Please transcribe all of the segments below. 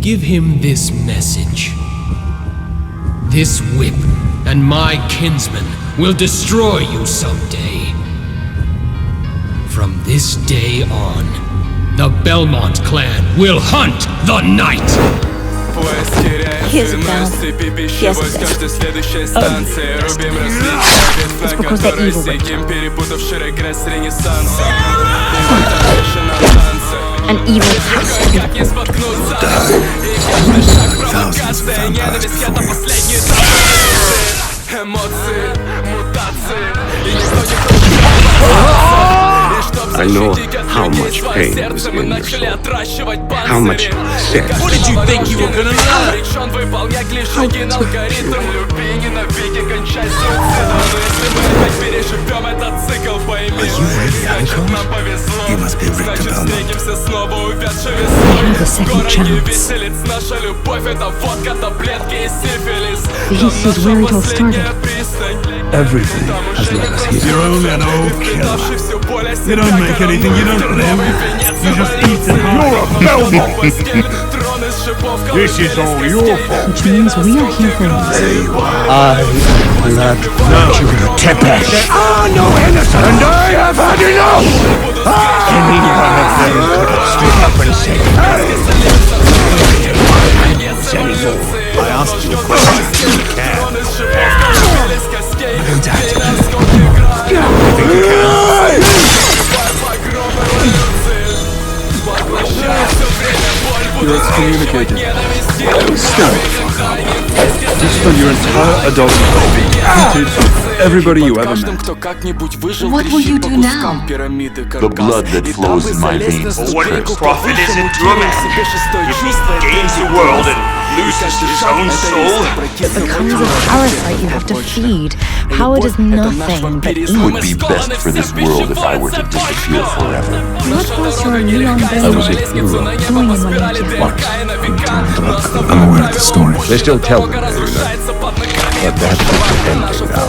Give him this message. This whip and my kinsmen will destroy you someday. From this day on, the Belmont clan will hunt the night! Here's a bell. Yes, it's because they're evil. An evil has to be. Thousands of vampires before I know how much pain is in your soul. How much sex. What did you think you were gonna learn? Are you really alucard? You must be Richter Belmont. We have a second chance. This is where it all started. Everything has led us here. You're only an old killer. You don't make anything, you don't live. You just eat and hide. You're a Belmont! This is all your fault. Which means we are here for you. There you are. Blood dracula Tepesh. No innocent! And I have had enough! Any one of them could have stood up and said, anymore. I asked you a question. You can. No doubt. You're excommunicated. Stop. Just on your entire Adobe. Everybody you ever met. What will you do now? The blood that flows in my veins is What cursed. profit is it to a man if he gains the world and loses his own soul? It becomes a parasite you have to feed. Power does nothing but It eat. would be best for this world if I were to disappear forever. What was your neon I was a hero. doing in Malaysia? What? I'm aware of the story. They still tell me that, you know. But that's what the ending now.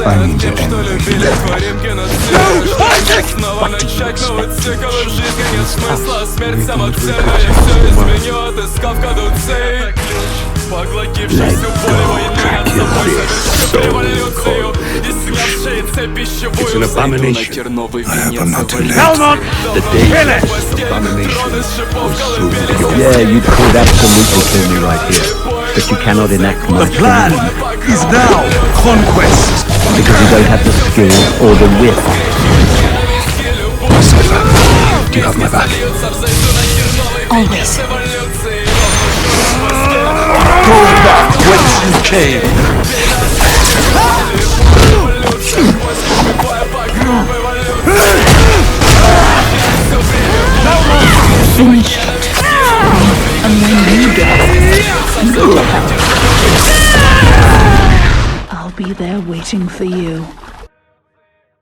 I need to end it. It's an abomination. I hope I'm not too late. Belmont! The day abomination will soon be over. Yeah, you could absolutely kill me right here, but you cannot enact my Plan is now conquest. because you don't have the skill or the wit. Cypher, do you have my back? Always. Go back whence you came. Finish it. And when you go to hell, I'll be there waiting for you.